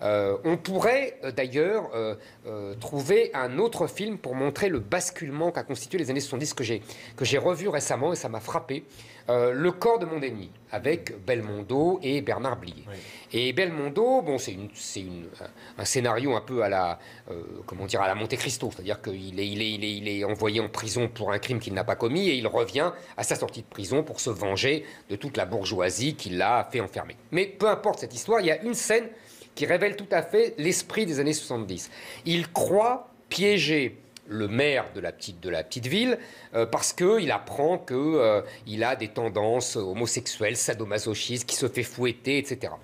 On pourrait d'ailleurs trouver un autre film pour montrer le basculement qu'a constitué les années 70 que j'ai revu récemment et ça m'a frappé. Le corps de mon ennemi, avec Belmondo et Bernard Blier. Oui. Et Belmondo, bon, c'est un scénario un peu à la, comment dire, à la Monte Cristo, c'est-à-dire qu'il est envoyé en prison pour un crime qu'il n'a pas commis et il revient à sa sortie de prison pour se venger de toute la bourgeoisie qui l'a fait enfermer. Mais peu importe cette histoire, il y a une scène qui révèle tout à fait l'esprit des années 70. Il croit piéger le maire de la petite ville, parce qu'il apprend qu'il a des tendances homosexuelles, sadomasochistes, qui se fait fouetter, etc.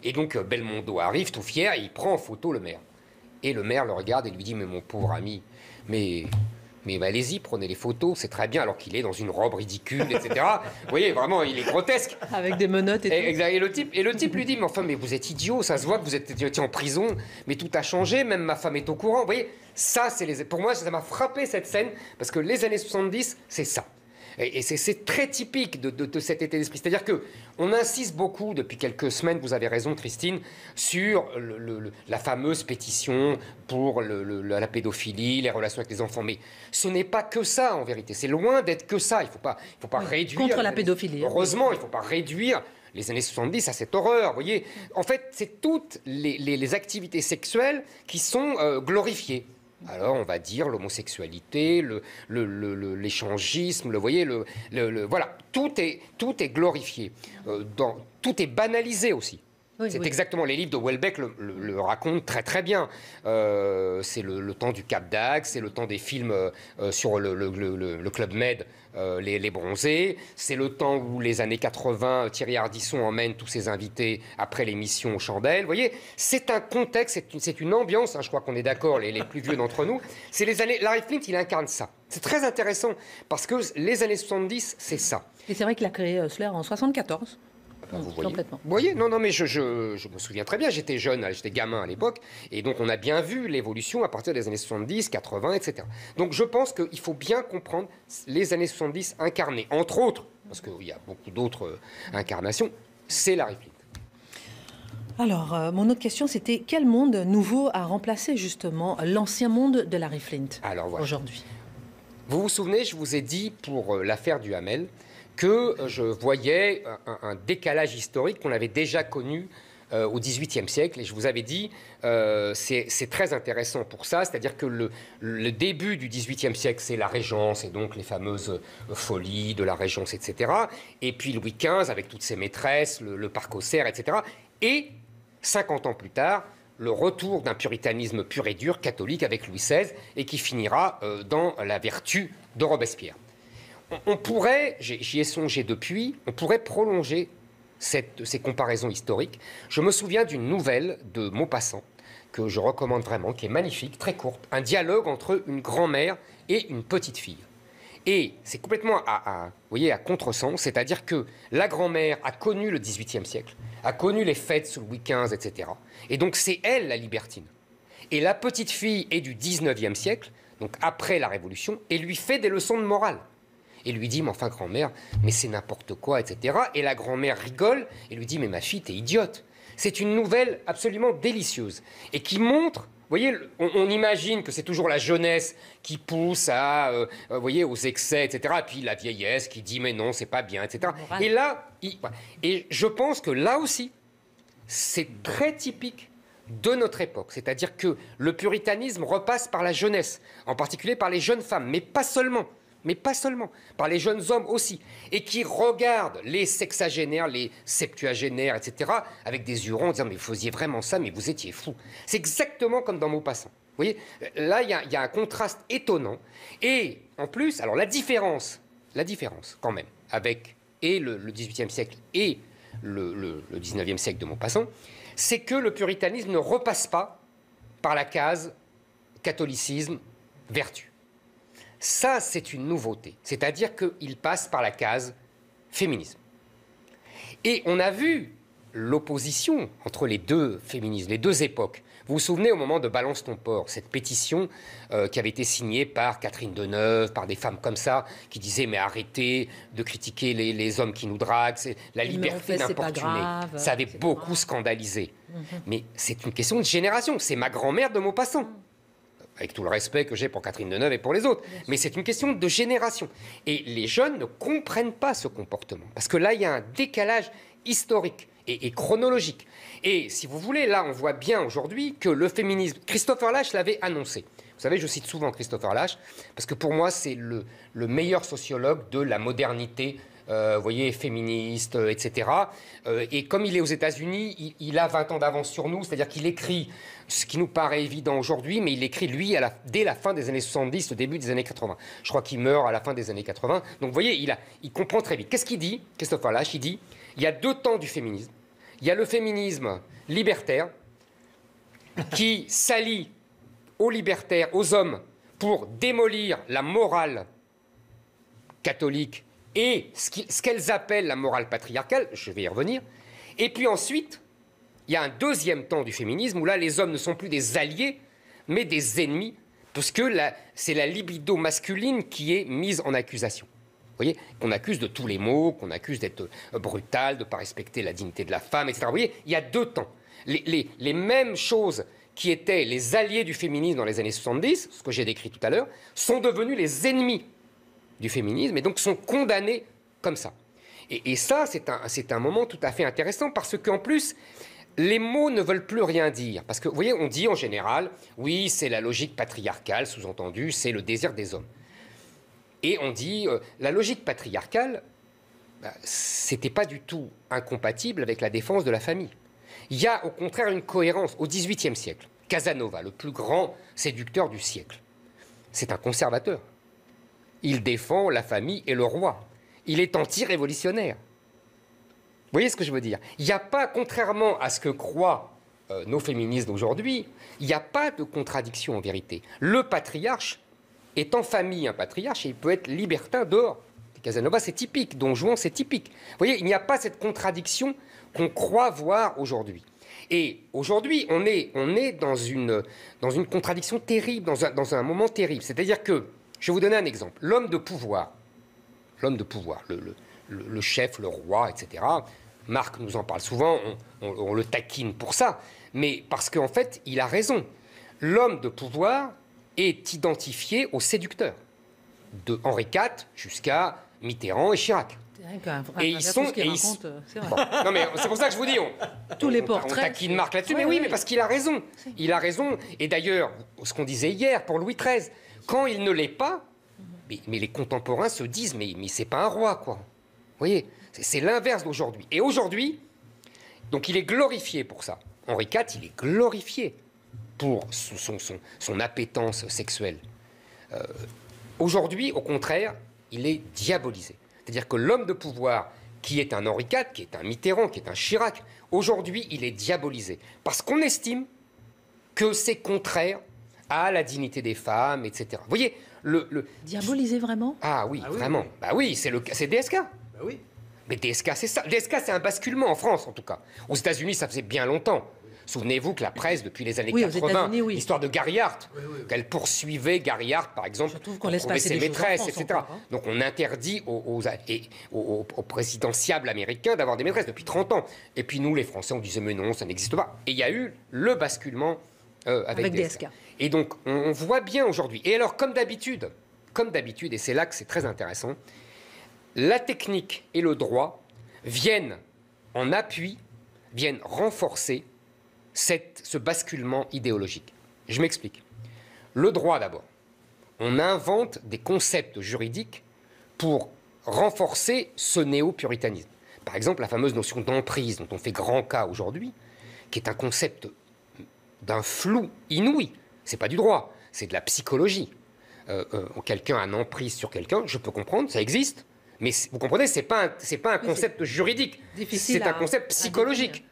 Et donc Belmondo arrive tout fier et il prend en photo le maire. Et le maire le regarde et lui dit « Mais mon pauvre ami, mais allez-y, prenez les photos, c'est très bien, alors qu'il est dans une robe ridicule, etc. » Vous voyez, vraiment, il est grotesque. Avec des menottes et tout. Et le type lui dit « Mais enfin, mais vous êtes idiot, ça se voit que vous étiez en prison, mais tout a changé, même ma femme est au courant. » Vous voyez, ça, pour moi, ça m'a frappé cette scène, parce que les années 70, c'est ça. Et c'est très typique de cet état d'esprit. C'est-à-dire qu'on insiste beaucoup, depuis quelques semaines, vous avez raison Christine, sur la fameuse pétition pour la pédophilie, les relations avec les enfants. Mais ce n'est pas que ça, en vérité. C'est loin d'être que ça. Il ne faut pas réduire... Contre la pédophilie. Heureusement, il ne faut pas réduire les années 70 à cette horreur. Vous voyez, en fait, c'est toutes les activités sexuelles qui sont glorifiées. Alors, on va dire l'homosexualité, l'échangisme, vous voyez, voilà, tout est glorifié. Tout est banalisé aussi. Oui, c'est exactement, les livres de Houellebecq le racontent très très bien. C'est le temps du Cap d'Agde, c'est le temps des films sur le Club Med, les Bronzés, c'est le temps où les années 80, Thierry Ardisson emmène tous ses invités après l'émission aux Chandelles. Vous voyez, c'est un contexte, c'est une ambiance, hein, je crois qu'on est d'accord, les plus vieux d'entre nous. C'est les années, Larry Flint, il incarne ça. C'est très intéressant, parce que les années 70, c'est ça. Et c'est vrai qu'il a créé Sler en 74. Vous voyez, non, mais je me souviens très bien, j'étais jeune, j'étais gamin à l'époque, et donc on a bien vu l'évolution à partir des années 70, 80, etc. Donc je pense qu'il faut bien comprendre les années 70 incarnées, entre autres, parce qu'il y a beaucoup d'autres incarnations, c'est Larry Flint. Alors, mon autre question, c'était quel monde nouveau a remplacé justement l'ancien monde de Larry Flint aujourd'hui ? Vous vous souvenez, je vous ai dit pour l'affaire du Hamel, que je voyais un décalage historique qu'on avait déjà connu au XVIIIe siècle. Et je vous avais dit, c'est très intéressant pour ça, c'est-à-dire que le début du XVIIIe siècle, c'est la Régence, et donc les fameuses folies de la Régence, etc. Et puis Louis XV, avec toutes ses maîtresses, le parc aux cerfs, etc. Et 50 ans plus tard, le retour d'un puritanisme pur et dur, catholique, avec Louis XVI, et qui finira dans la vertu de Robespierre. On pourrait, j'y ai songé depuis, on pourrait prolonger ces comparaisons historiques. Je me souviens d'une nouvelle de Maupassant que je recommande vraiment, qui est magnifique, très courte. Un dialogue entre une grand-mère et une petite fille. Et c'est complètement vous voyez, à contresens, c'est-à-dire que la grand-mère a connu le XVIIIe siècle, a connu les fêtes sous Louis XV, etc. Et donc c'est elle la libertine. Et la petite fille est du XIXe siècle, donc après la Révolution, et lui fait des leçons de morale. Et lui dit, mais enfin grand-mère, mais c'est n'importe quoi, etc. Et la grand-mère rigole et lui dit, mais ma fille, t'es idiote. C'est une nouvelle absolument délicieuse et qui montre, vous voyez, on imagine que c'est toujours la jeunesse qui pousse vous voyez, aux excès, etc. Et puis la vieillesse qui dit, mais non, c'est pas bien, etc. Et là, et je pense que là aussi, c'est très typique de notre époque. C'est-à-dire que le puritanisme repasse par la jeunesse, en particulier par les jeunes femmes, mais pas seulement, par les jeunes hommes aussi, et qui regardent les sexagénaires, les septuagénaires, etc., avec des yeux ronds, en disant « mais vous faisiez vraiment ça, mais vous étiez fous ». C'est exactement comme dans Maupassant. Vous voyez, là, il y a un contraste étonnant. Et en plus, alors la différence quand même, avec le XVIIIe siècle et le XIXe siècle de Maupassant, c'est que le puritanisme ne repasse pas par la case catholicisme, vertu. Ça, c'est une nouveauté. C'est-à-dire qu'il passe par la case féminisme. Et on a vu l'opposition entre les deux féminismes, les deux époques. Vous vous souvenez au moment de Balance ton porc, cette pétition qui avait été signée par Catherine Deneuve, par des femmes comme ça, qui disaient mais arrêtez de critiquer les hommes qui nous draguent, c'est la liberté d'importuner. Ça avait beaucoup scandalisé. Mais c'est une question de génération. C'est ma grand-mère de Maupassant. Avec tout le respect que j'ai pour Catherine Deneuve et pour les autres. Mais c'est une question de génération. Et les jeunes ne comprennent pas ce comportement. Parce que là, il y a un décalage historique et chronologique. Et si vous voulez, là, on voit bien aujourd'hui que le féminisme... Christopher Lasch l'avait annoncé. Vous savez, je cite souvent Christopher Lasch, parce que pour moi, c'est le meilleur sociologue de la modernité, vous voyez, féministe, etc. Et comme il est aux États-Unis, il a 20 ans d'avance sur nous, c'est-à-dire qu'il écrit ce qui nous paraît évident aujourd'hui, mais il écrit, lui, dès la fin des années 70, au début des années 80. Je crois qu'il meurt à la fin des années 80. Donc, vous voyez, il comprend très vite. Qu'est-ce qu'il dit, Christopher Lasch? Il dit, il y a deux temps du féminisme. Il y a le féminisme libertaire, qui s'allie aux libertaires, aux hommes, pour démolir la morale catholique et ce qu'elles appellent la morale patriarcale, je vais y revenir. Et puis ensuite, il y a un deuxième temps du féminisme où là, les hommes ne sont plus des alliés, mais des ennemis, parce que c'est la libido masculine qui est mise en accusation. Vous voyez, qu'on accuse de tous les maux, qu'on accuse d'être brutal, de ne pas respecter la dignité de la femme, etc. Vous voyez, il y a deux temps. Les mêmes choses qui étaient les alliés du féminisme dans les années 70, ce que j'ai décrit tout à l'heure, sont devenus les ennemis du féminisme et donc sont condamnés comme ça. Et ça, c'est un moment tout à fait intéressant parce qu'en plus, les mots ne veulent plus rien dire. Parce que, vous voyez, on dit en général, oui, c'est la logique patriarcale, sous-entendu, c'est le désir des hommes. Et on dit, la logique patriarcale, c'était pas du tout incompatible avec la défense de la famille. Il y a au contraire une cohérence. Au XVIIIe siècle, Casanova, le plus grand séducteur du siècle, c'est un conservateur. Il défend la famille et le roi. Il est anti-révolutionnaire. Vous voyez ce que je veux dire? Il n'y a pas, contrairement à ce que croient nos féministes d'aujourd'hui, il n'y a pas de contradiction en vérité. Le patriarche est en famille un patriarche et il peut être libertin dehors. Casanova, c'est typique. Don Juan, c'est typique. Vous voyez, il n'y a pas cette contradiction qu'on croit voir aujourd'hui. Et aujourd'hui, on est dans une contradiction terrible, dans un moment terrible. C'est-à-dire que, je vais vous donner un exemple. L'homme de pouvoir, le chef, le roi, etc. Marc nous en parle souvent, on le taquine pour ça, mais parce qu'en fait, il a raison. L'homme de pouvoir est identifié au séducteur, de Henri IV jusqu'à Mitterrand et Chirac. Et ils sont... Bon, non mais c'est pour ça que je vous dis, tous les portraits, on taquine Marc là-dessus, mais oui, mais parce qu'il a raison. Il a raison. Et d'ailleurs, ce qu'on disait hier pour Louis XIII, quand il ne l'est pas, mais les contemporains se disent, mais c'est pas un roi, quoi. Vous voyez, c'est l'inverse d'aujourd'hui. Et aujourd'hui, donc il est glorifié pour ça. Henri IV, il est glorifié pour son appétence sexuelle. Aujourd'hui, au contraire, il est diabolisé. C'est-à-dire que l'homme de pouvoir, qui est un Henri IV, qui est un Mitterrand, qui est un Chirac, aujourd'hui, il est diabolisé. Parce qu'on estime que c'est contraire à la dignité des femmes, etc. Vous voyez, diabolisé vraiment? Ah oui, vraiment. Oui. Bah oui, c'est DSK. Bah oui. Mais DSK, c'est ça. DSK, c'est un basculement en France, en tout cas. Aux États-Unis, ça faisait bien longtemps. Souvenez-vous que la presse, depuis les années 80, l'histoire de Gary Hart, qu'elle poursuivait Gary Hart, par exemple, pour trouver ses maîtresses, etc. Donc on interdit aux présidentiables américains d'avoir des maîtresses depuis 30 ans. Et puis nous, les Français, on disait mais non, ça n'existe pas. Et il y a eu le basculement avec DSK. Et donc on voit bien aujourd'hui. Et alors, comme d'habitude, et c'est là que c'est très intéressant, la technique et le droit viennent en appui, viennent renforcer ce basculement idéologique. Je m'explique. Le droit d'abord. On invente des concepts juridiques pour renforcer ce néo-puritanisme. Par exemple, la fameuse notion d'emprise dont on fait grand cas aujourd'hui, qui est un concept d'un flou inouï. C'est pas du droit, c'est de la psychologie. Quelqu'un a une emprise sur quelqu'un, je peux comprendre, ça existe, mais vous comprenez, c'est pas un concept juridique, c'est un concept psychologique.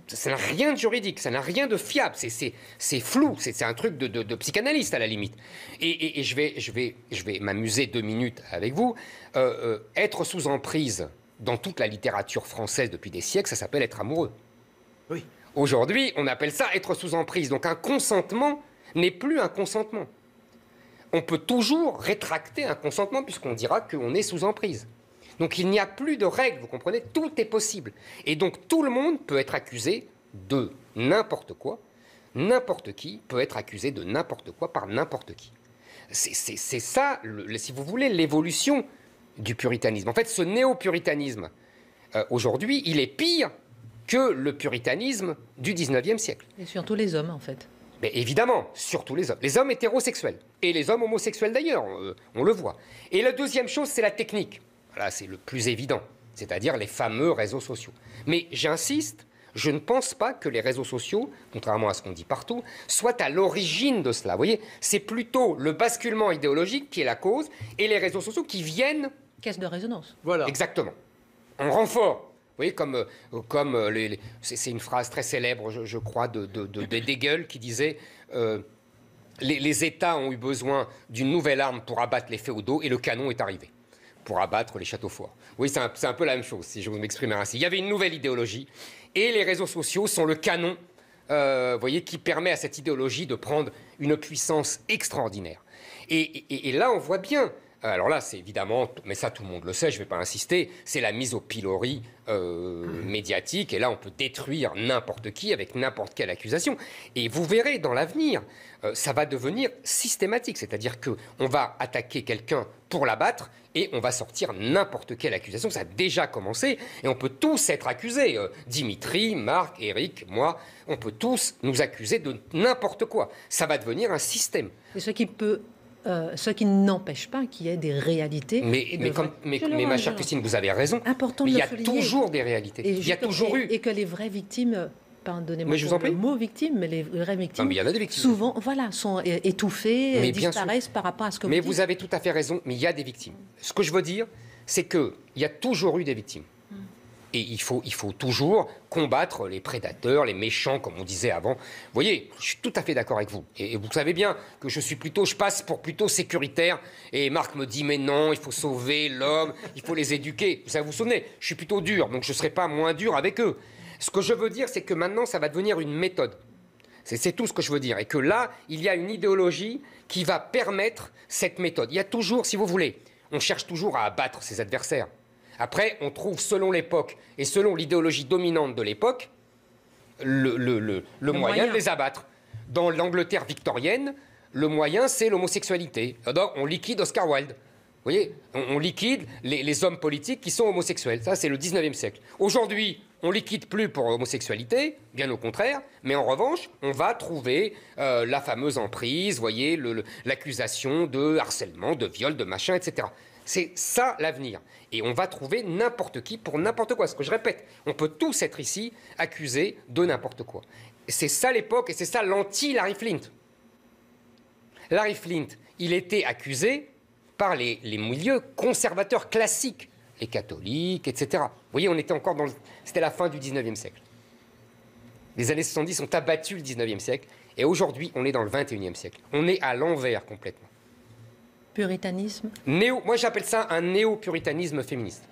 Ça n'a rien de juridique, ça n'a rien de fiable, c'est flou, c'est un truc de psychanalyste à la limite. Et je vais m'amuser 2 minutes avec vous. Être sous emprise dans toute la littérature française depuis des siècles, ça s'appelle être amoureux. Oui. Aujourd'hui, on appelle ça être sous emprise. Donc un consentement n'est plus un consentement. On peut toujours rétracter un consentement puisqu'on dira qu'on est sous emprise. Donc il n'y a plus de règles, vous comprenez, tout est possible. Et donc tout le monde peut être accusé de n'importe quoi, n'importe qui peut être accusé de n'importe quoi par n'importe qui. C'est ça, si vous voulez, l'évolution du puritanisme. En fait, ce néo-puritanisme, aujourd'hui, il est pire que le puritanisme du 19e siècle. Et surtout les hommes, en fait. Mais évidemment, surtout les hommes hétérosexuels, et les hommes homosexuels d'ailleurs, on le voit. Et la deuxième chose, c'est la technique. Là, c'est le plus évident, c'est-à-dire les fameux réseaux sociaux. Mais j'insiste, je ne pense pas que les réseaux sociaux, contrairement à ce qu'on dit partout, soient à l'origine de cela. Vous voyez, c'est plutôt le basculement idéologique qui est la cause, et les réseaux sociaux qui viennent... Caisse de résonance. Voilà. Exactement. En renfort. Vous voyez, c'est une phrase très célèbre, je crois, de Hegel qui disait les États ont eu besoin d'une nouvelle arme pour abattre les féodaux et le canon est arrivé pour abattre les châteaux forts. Oui, c'est un peu la même chose, si je vous m'exprimer ainsi. Il y avait une nouvelle idéologie et les réseaux sociaux sont le canon, voyez, qui permet à cette idéologie de prendre une puissance extraordinaire. Et là, on voit bien. Alors là, c'est évidemment, mais ça tout le monde le sait, je ne vais pas insister, c'est la mise au pilori médiatique. Et là, on peut détruire n'importe qui avec n'importe quelle accusation. Et vous verrez, dans l'avenir, ça va devenir systématique. C'est-à-dire qu'on va attaquer quelqu'un pour l'abattre et on va sortir n'importe quelle accusation. Ça a déjà commencé et on peut tous être accusés. Dimitri, Marc, Eric, moi, on peut tous nous accuser de n'importe quoi. Ça va devenir un système. Et ce qui n'empêche pas qu'il y ait des réalités. Mais ma chère Christine, vous avez raison. Important il y a toujours des réalités. Il y a toujours eu. Et que les vraies victimes, pardonnez-moi le mot victime, mais les vraies victimes, non, mais il y en a des victimes. Souvent, voilà, sont étouffées, disparaissent par rapport à ce que mais vous avez tout à fait raison, mais il y a des victimes. Ce que je veux dire, c'est qu'il y a toujours eu des victimes. Et il faut toujours combattre les prédateurs, les méchants, comme on disait avant. Vous voyez, je suis tout à fait d'accord avec vous. Et vous savez bien que je passe pour plutôt sécuritaire. Et Marc me dit, mais non, il faut sauver l'homme, il faut les éduquer. Ça vous souvenez, je suis plutôt dur, donc je ne serai pas moins dur avec eux. Ce que je veux dire, c'est que maintenant, ça va devenir une méthode. C'est tout ce que je veux dire. Et que là, il y a une idéologie qui va permettre cette méthode. Il y a toujours, si vous voulez, on cherche toujours à abattre ses adversaires. Après, on trouve, selon l'époque et selon l'idéologie dominante de l'époque, le moyen de les abattre. Dans l'Angleterre victorienne, le moyen, c'est l'homosexualité. Donc, on liquide Oscar Wilde. Vous voyez, on liquide les hommes politiques qui sont homosexuels. Ça, c'est le 19e siècle. Aujourd'hui, on liquide plus pour l'homosexualité, bien au contraire, mais en revanche, on va trouver la fameuse emprise, vous voyez, l'accusation de harcèlement, de viol, de machin, etc. C'est ça l'avenir. Et on va trouver n'importe qui pour n'importe quoi. Ce que je répète, on peut tous être ici accusés de n'importe quoi. C'est ça l'époque et c'est ça l'anti-Larry Flynt. Larry Flynt, il était accusé par les milieux conservateurs classiques, les catholiques, etc. Vous voyez, on était encore dans... C'était la fin du 19e siècle. Les années 70 ont abattu le 19e siècle et aujourd'hui, on est dans le 21e siècle. On est à l'envers complètement. Puritanisme. Moi, j'appelle ça un néo-puritanisme féministe.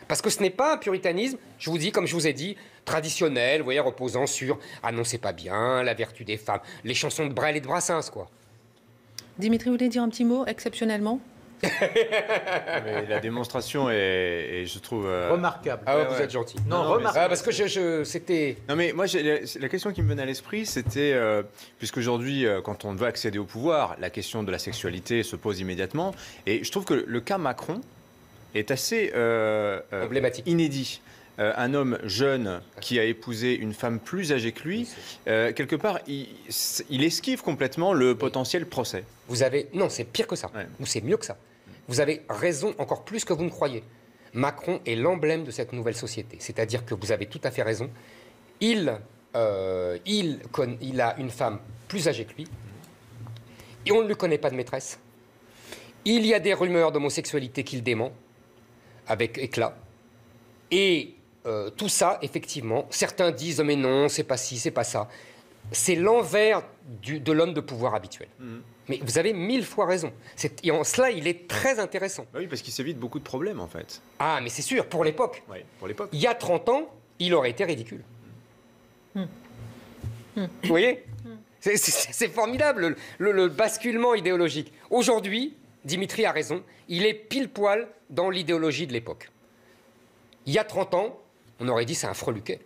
Parce que ce n'est pas un puritanisme, je vous dis, comme je vous ai dit, traditionnel, vous voyez, reposant sur « Ah non, c'est pas bien, la vertu des femmes », les chansons de Brel et de Brassens, quoi. Dimitri, vous voulez dire un petit mot, exceptionnellement? Mais la démonstration est je trouve... remarquable. Ah ouais, vous êtes gentil. Non, remarquable. Parce que c'était... Non mais moi, la question qui me venait à l'esprit, c'était, puisqu'aujourd'hui, quand on veut accéder au pouvoir, la question de la sexualité se pose immédiatement. Et je trouve que le cas Macron est assez emblématique, inédit. Un homme jeune qui a épousé une femme plus âgée que lui, quelque part, il esquive complètement le potentiel procès. Non, c'est pire que ça, ou c'est mieux que ça. Vous avez raison encore plus que vous ne croyez. Macron est l'emblème de cette nouvelle société. C'est-à-dire que vous avez tout à fait raison. Il a une femme plus âgée que lui, et on ne lui connaît pas de maîtresse. Il y a des rumeurs d'homosexualité qu'il dément, avec éclat. Et tout ça, effectivement, certains disent « mais non, c'est pas ci, c'est pas ça ». C'est l'envers de l'homme de pouvoir habituel. Mais vous avez 1000 fois raison. Et en cela, il est très intéressant. Bah oui, parce qu'il s'évite beaucoup de problèmes, en fait. Ah, mais c'est sûr, pour l'époque. Oui, pour l'époque. Il y a 30 ans, il aurait été ridicule. Vous voyez? C'est formidable, le basculement idéologique. Aujourd'hui, Dimitri a raison, il est pile poil dans l'idéologie de l'époque. Il y a 30 ans, on aurait dit c'est un freluquet.